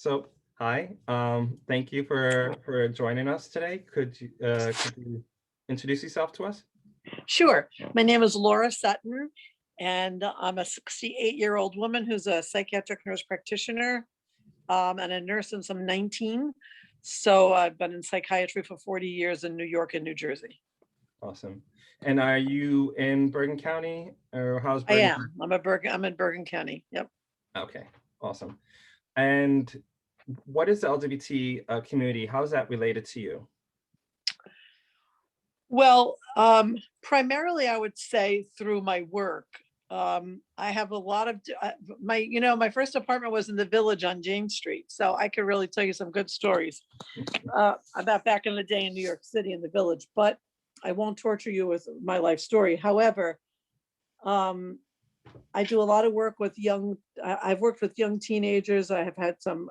So, hi, thank you for joining us today. Could you introduce yourself to us? Sure. My name is Laura Sutton, and I'm a 68-year-old woman who's a psychiatric nurse practitioner and a nurse since I'm 19. So I've been in psychiatry for 40 years in New York and New Jersey. Awesome. And are you in Bergen County, or how's I Bergen? am. I'm in Bergen County. Yep. Okay, awesome. And what is the LGBT community? How is that related to you? Well, primarily I would say through my work. I have a lot of my first apartment was in the Village on James Street, so I could really tell you some good stories about back in the day in New York City in the Village. But I won't torture you with my life story. However, um, I do a lot of work with I've worked with young teenagers. I have had some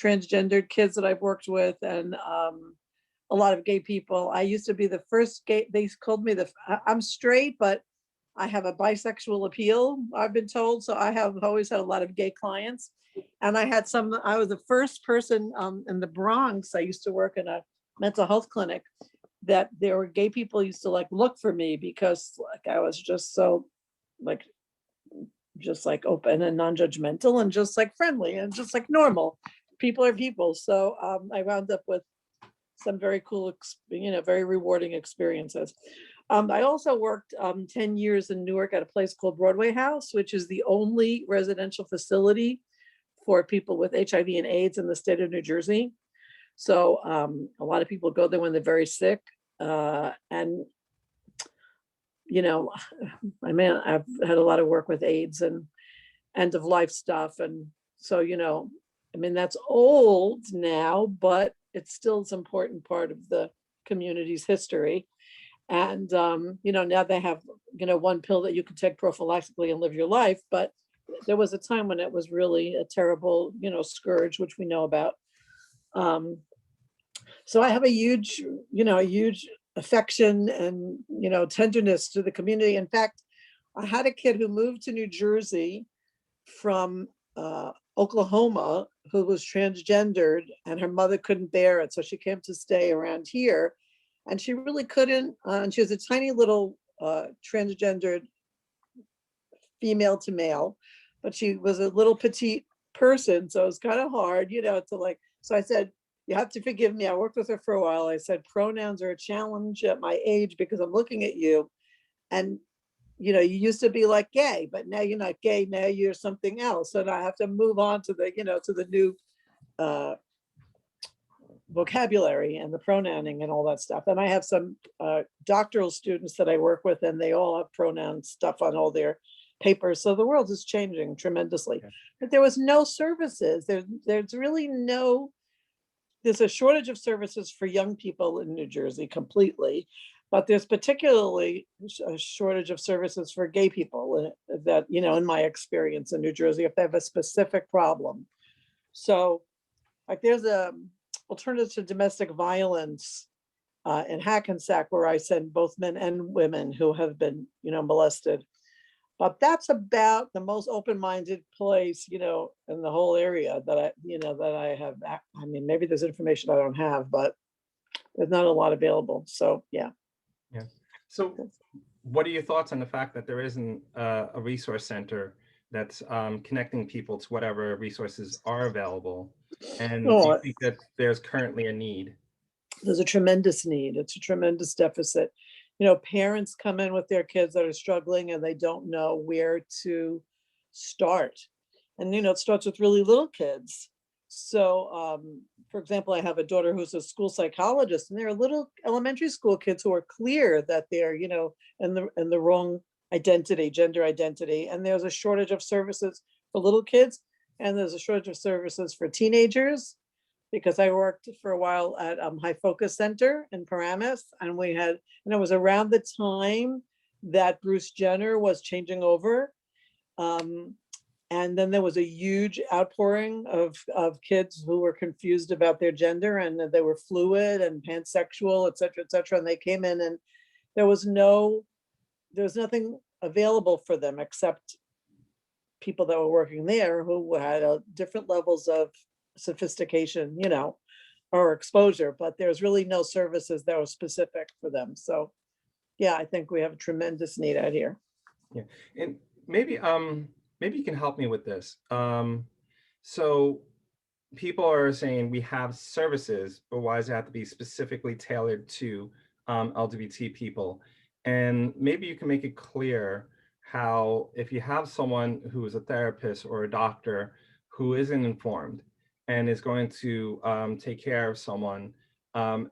transgendered kids that I've worked with, and a lot of gay people. I used to be the first gay. They called me I'm straight, but I have a bisexual appeal, I've been told. So I have always had a lot of gay clients. And I was the first person in the Bronx. I used to work in a mental health clinic that there were gay people used to like look for me because like I was just so like open and non-judgmental and just like friendly and just like normal. People are people. So I wound up with some very cool, very rewarding experiences. I also worked 10 years in Newark at a place called Broadway House, which is the only residential facility for people with HIV and AIDS in the state of New Jersey. So a lot of people go there when they're very sick. And, I've had a lot of work with AIDS and end of life stuff. And so, that's old now, but it's still an important part of the community's history. And, now they have, one pill that you can take prophylactically and live your life. But there was a time when it was really a terrible, scourge, which we know about. So I have a huge affection and, tenderness to the community. In fact, I had a kid who moved to New Jersey from Oklahoma who was transgendered, and her mother couldn't bear it. So she came to stay around here, and she really couldn't. And she was a tiny little transgendered female to male, but she was a little petite person. So it was kind of hard, to like, so I said, you have to forgive me. I worked with her for a while. I said, pronouns are a challenge at my age because I'm looking at you. And you used to be like gay, but now you're not gay. Now you're something else. And I have to move on to the new vocabulary and the pronouncing and all that stuff. And I have some doctoral students that I work with, and they all have pronoun stuff on all their papers. So the world is changing tremendously. Yeah. But there was no services. There's really there's a shortage of services for young people in New Jersey completely. But there's particularly a shortage of services for gay people that, in my experience in New Jersey, if they have a specific problem. So like there's a alternative to domestic violence in Hackensack where I send both men and women who have been, molested. But that's about the most open-minded place, in the whole area that I have. I mean, maybe there's information I don't have, but there's not a lot available. So, yeah. Yeah. So what are your thoughts on the fact that there isn't a resource center that's connecting people to whatever resources are available? And do you think that there's currently a need? There's a tremendous need. It's a tremendous deficit. Parents come in with their kids that are struggling and they don't know where to start. And, it starts with really little kids. So, for example, I have a daughter who's a school psychologist, and there are little elementary school kids who are clear that they're, in the wrong identity, gender identity. And there's a shortage of services for little kids, and there's a shortage of services for teenagers. Because I worked for a while at High Focus Center in Paramus, and it was around the time that Bruce Jenner was changing over. And then there was a huge outpouring of kids who were confused about their gender, and that they were fluid and pansexual, et cetera, et cetera. And they came in, and there was nothing available for them except people that were working there who had different levels of sophistication, or exposure, but there's really no services that are specific for them. So yeah, I think we have a tremendous need out here. Yeah, and maybe maybe you can help me with this. So people are saying we have services, but why does it have to be specifically tailored to LGBT people? And maybe you can make it clear how, if you have someone who is a therapist or a doctor who isn't informed and is going to take care of someone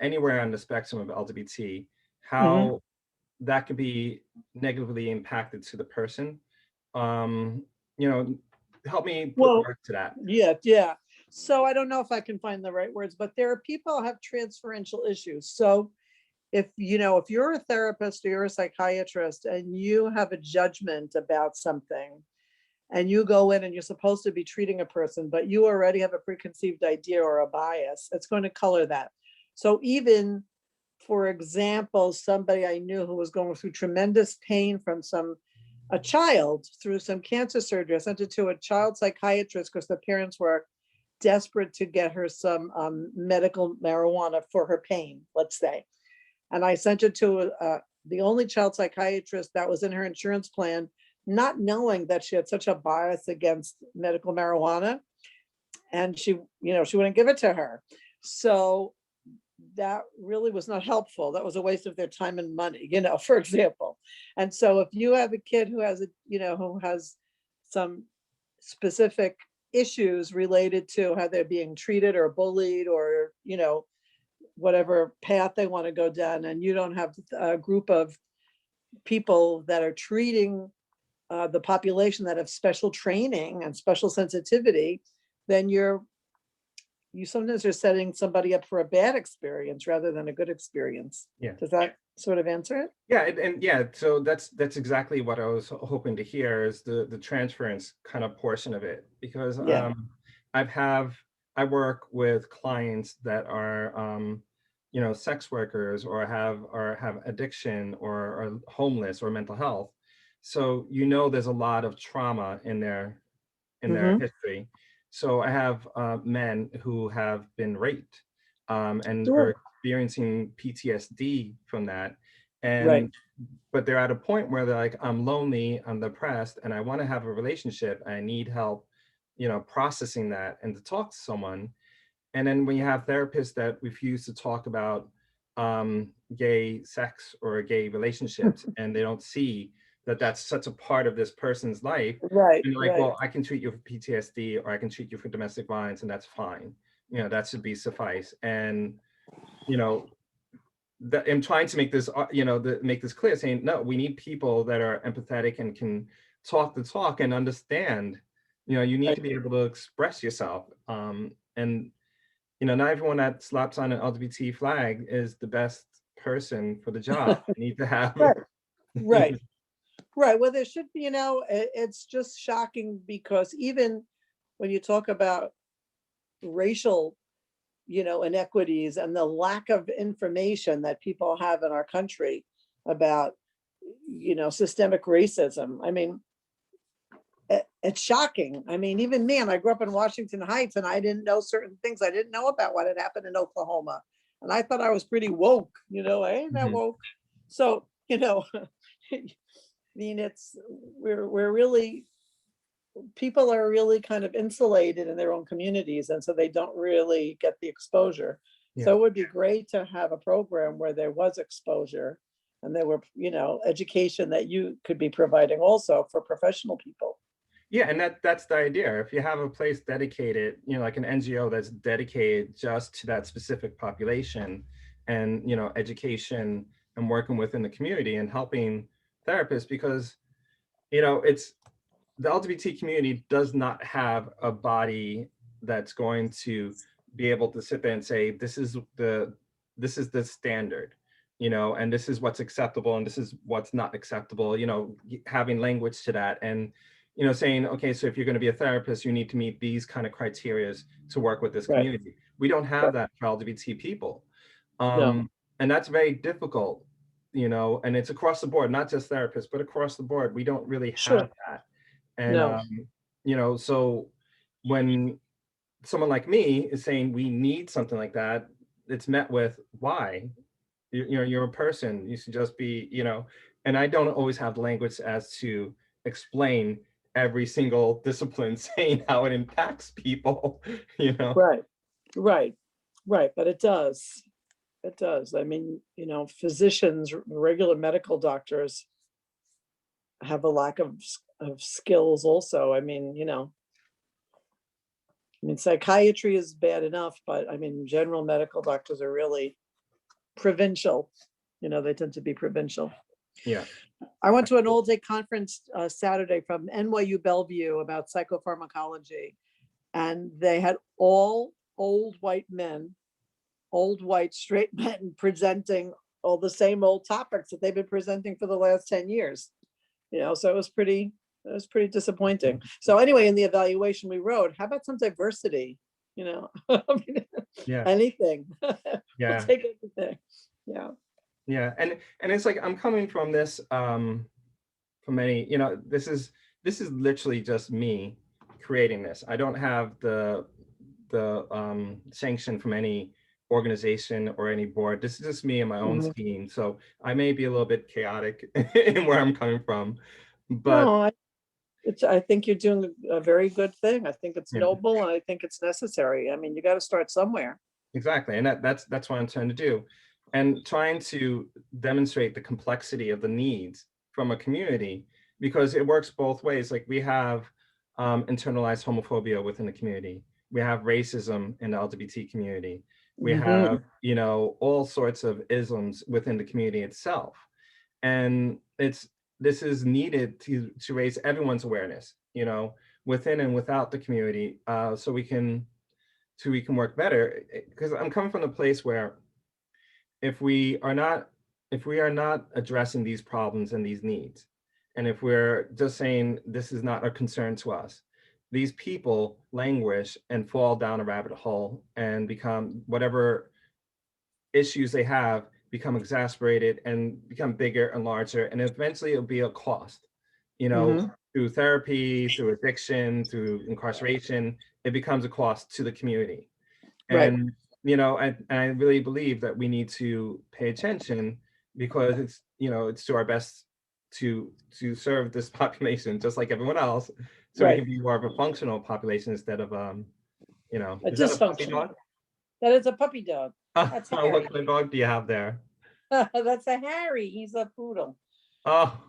anywhere on the spectrum of LGBT, Mhm. how that could be negatively impacted to the person. Um, you know, help me put Well, words to that. yeah, yeah. So I don't know if I can find the right words, but there are people who have transferential issues. So if you're a therapist or you're a psychiatrist and you have a judgment about something and you go in and you're supposed to be treating a person, but you already have a preconceived idea or a bias, it's going to color that. So even, for example, somebody I knew who was going through tremendous pain from a child through some cancer surgery. I sent it to a child psychiatrist because the parents were desperate to get her some medical marijuana for her pain, let's say. And I sent it to the only child psychiatrist that was in her insurance plan, not knowing that she had such a bias against medical marijuana, and she wouldn't give it to her. So that really was not helpful. That was a waste of their time and money, for example. And so if you have a kid who has some specific issues related to how they're being treated or bullied or, whatever path they want to go down, and you don't have a group of people that are treating the population that have special training and special sensitivity, then you sometimes are setting somebody up for a bad experience rather than a good experience. Yeah. Does that sort of answer it? Yeah, and yeah, so that's exactly what I was hoping to hear is the transference kind of portion of it because Yeah. I work with clients that are sex workers or have addiction or homeless or mental health. So there's a lot of trauma in their Hmm. history. So I have men who have been raped and are Sure. experiencing PTSD from that. Right. And but they're at a point where they're like, I'm lonely, I'm depressed, and I want to have a relationship. I need help, processing that and to talk to someone. And then when you have therapists that refuse to talk about gay sex or gay relationships, and they don't see that that's such a part of this person's life, Right. and they're like, Right. well, I can treat you for PTSD or I can treat you for domestic violence, and that's fine. That should be suffice. And you know, I'm trying to make this, make this clear, saying no, we need people that are empathetic and can talk the talk and understand. You need Right. to be able to express yourself. And not everyone that slaps on an LGBT flag is the best person for the job. You need to have. Right. Right. Right. Well, there should be, it's just shocking because even when you talk about racial, inequities and the lack of information that people have in our country about, systemic racism. I mean, it's shocking. I mean, even me, and I grew up in Washington Heights, and I didn't know certain things. I didn't know about what had happened in Oklahoma, and I thought I was pretty woke. I ain't that Mhm. woke. So, I mean, we're really people are really kind of insulated in their own communities, and so they don't really get the exposure. Yeah. So it would be great to have a program where there was exposure and there were, education that you could be providing also for professional people. Yeah, and that's the idea. If you have a place dedicated, like an NGO that's dedicated just to that specific population and, education and working within the community and helping therapists because, it's the LGBT community does not have a body that's going to be able to sit there and say, this is the standard, and this is what's acceptable and this is what's not acceptable, having language to that and saying, okay, so if you're going to be a therapist, you need to meet these kind of criterias to work with this Right. community. We don't have Right. that for LGBT people. No. And that's very difficult, and it's across the board, not just therapists, but across the board. We don't really Sure. have that. And No. so when someone like me is saying we need something like that, it's met with why? You're a person. You should just be, and I don't always have language as to explain every single discipline, saying how it impacts people, Right, right, right. But it does. It does. I mean, physicians, regular medical doctors have a lack of skills also. I mean, psychiatry is bad enough, but I mean, general medical doctors are really provincial. They tend to be provincial. Yeah. I went to an all-day conference Saturday from NYU Bellevue about psychopharmacology, and they had all old white men, old white straight men presenting all the same old topics that they've been presenting for the last 10 years. So it was pretty disappointing. So anyway, in the evaluation we wrote, how about some diversity? I mean, Yeah. anything. We'll Yeah. take anything. Yeah. Yeah. And it's like, I'm coming from this, from many, this is literally just me creating this. I don't have the sanction from any organization or any board. This is just me and my own Mhm. scheme. So I may be a little bit chaotic in where I'm coming from, but No, I think you're doing a very good thing. I think it's you know, noble and I think it's necessary. I mean, you got to start somewhere. exactly. And that's what I'm trying to do. And trying to demonstrate the complexity of the needs from a community, because it works both ways. Like we have internalized homophobia within the community. We have racism in the LGBT community. We Mhm. have, all sorts of isms within the community itself. And this is needed to raise everyone's awareness, within and without the community, so we can work better. Because I'm coming from a place where if we are not addressing these problems and these needs, and if we're just saying this is not a concern to us, these people languish and fall down a rabbit hole and become whatever issues they have, become exasperated and become bigger and larger, and eventually it'll be a cost, Mhm. through therapy, through addiction, through incarceration. It becomes a cost to the community. Right. And I really believe that we need to pay attention, because it's to our best to serve this population just like everyone else, so we Right. can be more of a functional population instead of A is that a puppy dysfunctional. dog? That is a puppy dog. That's What Harry. kind of dog do you have there? That's a Harry. He's a poodle. Oh,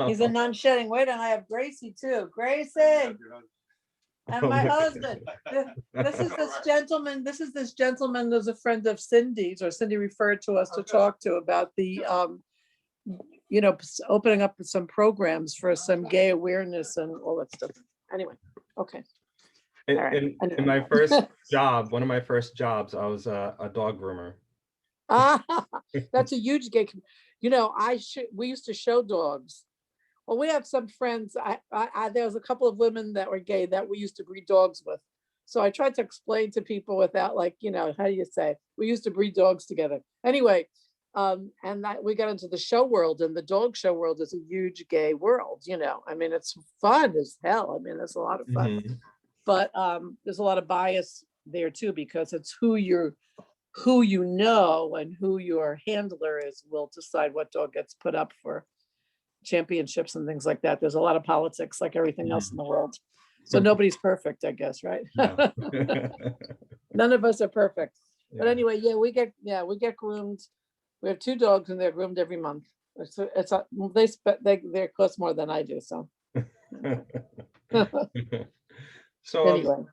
He's a non-shedding. Wait, and I have Gracie too. Gracie. And my husband. This is this gentleman. This is this gentleman who's a friend of Cindy's, or Cindy referred to us to talk to about the opening up some programs for some gay awareness and all that stuff. Anyway, okay. in, All right. in, in Anyway. my first job, one of my first jobs, I was a dog groomer. That's a huge gay. We used to show dogs. Well, we have some friends. There was a couple of women that were gay that we used to breed dogs with. So I tried to explain to people without, like, how do you say? We used to breed dogs together. Anyway, and that we got into the show world, and the dog show world is a huge gay world. I mean, it's fun as hell. I mean, there's a lot of fun, Mhm. but there's a lot of bias there too, because it's who you know and who your handler is will decide what dog gets put up for championships and things like that. There's a lot of politics, like everything else in the world. So nobody's perfect, I guess, right? No. None of us are perfect. But Yeah. anyway, we get groomed. We have 2 dogs and they're groomed every month. They cost more than I do. So So, anyway,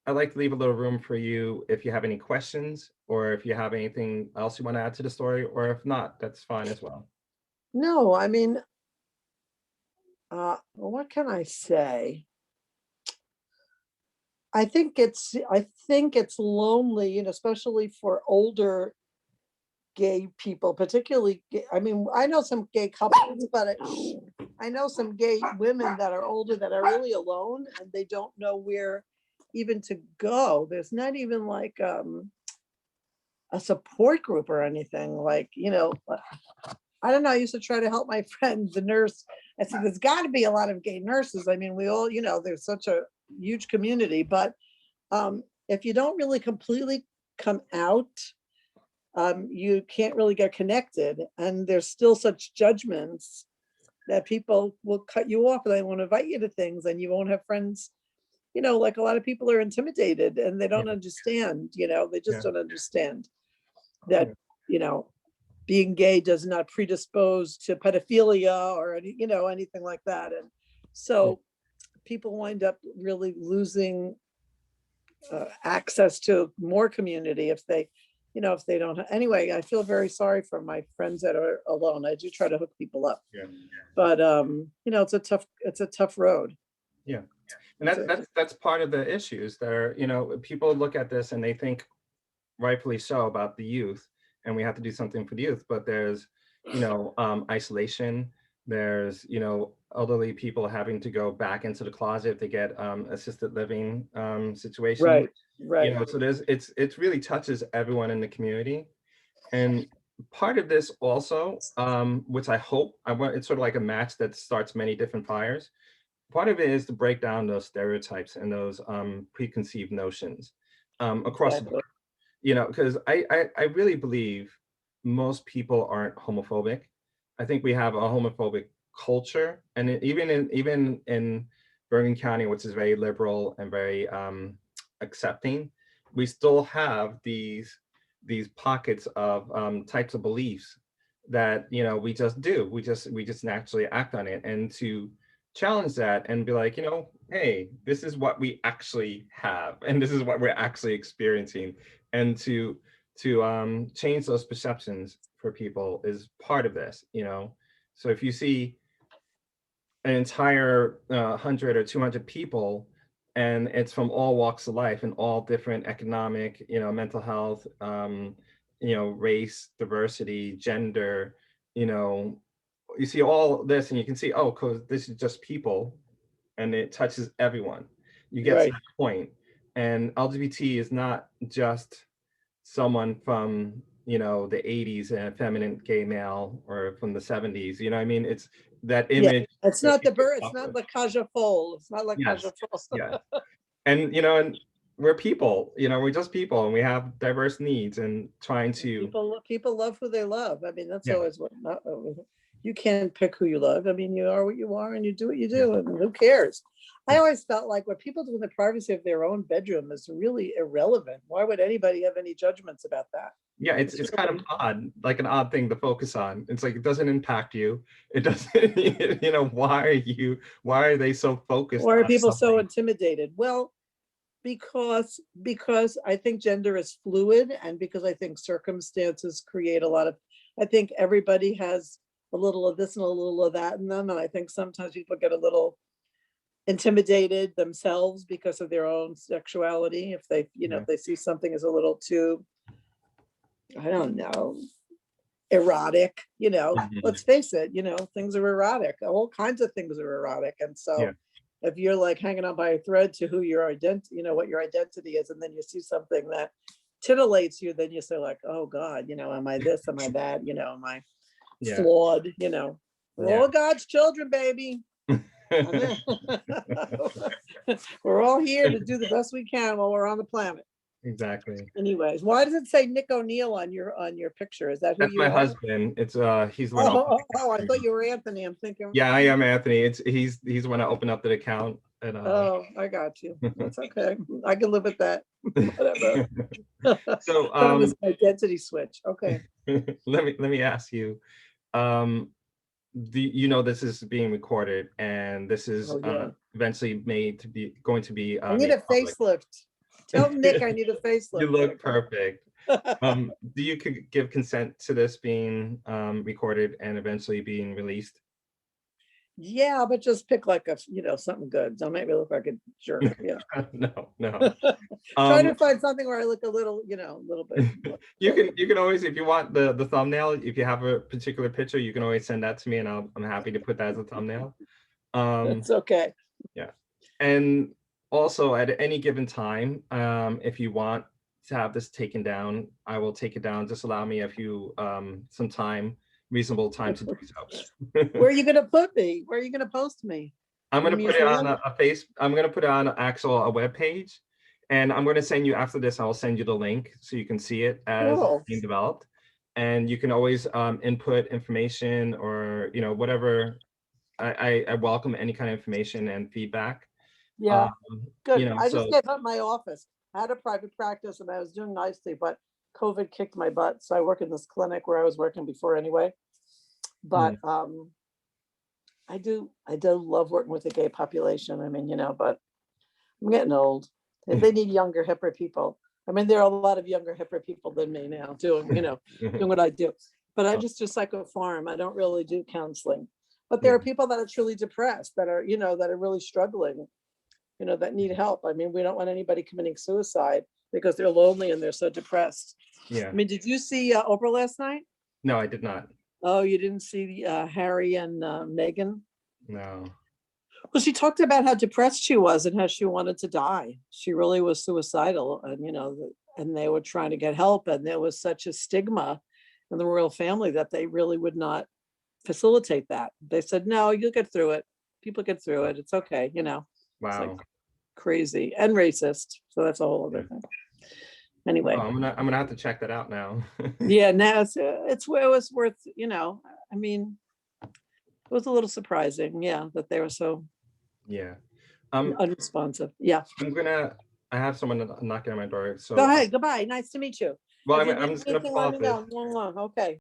I'd like to leave a little room for you if you have any questions, or if you have anything else you want to add to the story, or if not, that's fine as well. no, I mean, what can I say? I think it's lonely, especially for older gay people, particularly gay. I mean, I know some gay couples, but I know some gay women that are older that are really alone and they don't know where even to go. There's not even like a support group or anything. Like, I don't know. I used to try to help my friend, the nurse. I said, there's got to be a lot of gay nurses. I mean, we all, there's such a huge community, but if you don't really completely come out, you can't really get connected. And there's still such judgments that people will cut you off and they won't invite you to things, and you won't have friends. Like a lot of people are intimidated and they don't understand, they just don't understand that, being gay does not predispose to pedophilia or anything like that. And so people wind up really losing access to more community if they don't. Anyway, I feel very sorry for my friends that are alone. I do try to hook people up, but it's a tough road. Yeah. And that's part of the issues there. People look at this and they think, rightfully so, about the youth, and we have to do something for the youth. But there's, isolation. There's, elderly people having to go back into the closet if they get assisted living situation. Right. So it really touches everyone in the community. And part of this also, which I hope, it's sort of like a match that starts many different fires. Part of it is to break down those stereotypes and those preconceived notions across the board. Because I really believe most people aren't homophobic. I think we have a homophobic culture, and even in Bergen County, which is very liberal and very accepting, we still have these pockets of types of beliefs that we just do. We just naturally act on it, and to challenge that and be like, hey, this is what we actually have, and this is what we're actually experiencing, and to change those perceptions for people is part of this. So if you see an entire 100 or 200 people, and it's from all walks of life and all different economic, mental health, race, diversity, gender, you see all this and you can see, oh, because this is just people, and it touches everyone. You get to that point. And LGBT is not just someone from, the 80s, and a feminine gay male, or from the 70s. I mean? It's that image. It's not the bird. It's not like Kaja Foal. It's not like Kaja Foal. Yeah. And, and we're people, we're just people, and we have diverse needs, and trying to. People love who they love. I mean, that's always what, you can't pick who you love. I mean, you are what you are, and you do what you do, and who cares? I always felt like what people do in the privacy of their own bedroom is really irrelevant. Why would anybody have any judgments about that? Yeah, it's kind of odd, like an odd thing to focus on. It's like, it doesn't impact you. It doesn't, why are they so focused? Why are people so intimidated? Well, because I think gender is fluid, and because I think circumstances create I think everybody has a little of this and a little of that in them. And I think sometimes people get a little intimidated themselves because of their own sexuality. If they, if they see something as a little too, I don't know, erotic, let's face it, things are erotic. All kinds of things are erotic. And so if you're like hanging on by a thread to who your identity, what your identity is, and then you see something that titillates you, then you say like, oh God, am I this? Am I that? Am I flawed? We're all God's children, baby. We're all here to do the best we can while we're on the planet. Exactly. Anyways, why does it say Nick O'Neill on your picture? Is that who That's you my are? Husband. It's he's one. I thought you were Anthony. I'm thinking. Yeah, I am Anthony. He's when I open up the account. And, I got you. That's okay. I can live with that. Whatever. So that was my identity switch. Okay. let me ask you. This is being recorded, and this is eventually going to be. I need a facelift. Tell Nick I need a facelift. You look perfect. Do you give consent to this being recorded and eventually being released? Yeah, but just pick like a something good. Don't make me look like a jerk. Yeah. No. Try to find something where I look a little, a little bit. You can always, if you want the thumbnail, if you have a particular picture, you can always send that to me, and I'm happy to put that as a thumbnail. It's okay. Yeah. And also, at any given time, if you want to have this taken down, I will take it down. Just allow me a few some time, reasonable time to do so. Where are you going to put me? Where are you going to post me? I'm in the gonna put it on museum? I'm gonna put it on a web page, and I'm gonna send you after this. I'll send you the link so you can see it as it's Cool. being developed, and you can always input information or whatever. I welcome any kind of information and feedback. Yeah, Um, good. I just so gave up my office. I had a private practice and I was doing nicely, but COVID kicked my butt. So I work in this clinic where I was working before anyway. But mm, I do love working with the gay population. I mean, but I'm getting old. They need younger, hipper people. I mean, there are a lot of younger, hipper people than me now doing what I do. But I oh, just do psychopharm. I don't really do counseling. But there yeah, are people that are truly depressed, that are really struggling, that need help. I mean, we don't want anybody committing suicide because they're lonely and they're so depressed. yeah. I mean, did you see Oprah last night? No, I did not. Oh, you didn't see Harry and Meghan? No. Well, she talked about how depressed she was and how she wanted to die. She really was suicidal, and and they were trying to get help, and there was such a stigma in the royal family that they really would not facilitate that. They said, "No, you'll get through it. People get through it. It's okay." It's like Wow. crazy and racist. So that's a whole Yeah. other thing. Oh, Anyway, I'm gonna have to check that out now. yeah, now it was worth. I mean, it was a little surprising, yeah, that they were so Yeah. Um, unresponsive. Yeah. I have someone knocking on my door, Go so ahead. Goodbye. Nice to meet you. well, If you I'm need just gonna anything, let pause me this. know. Okay.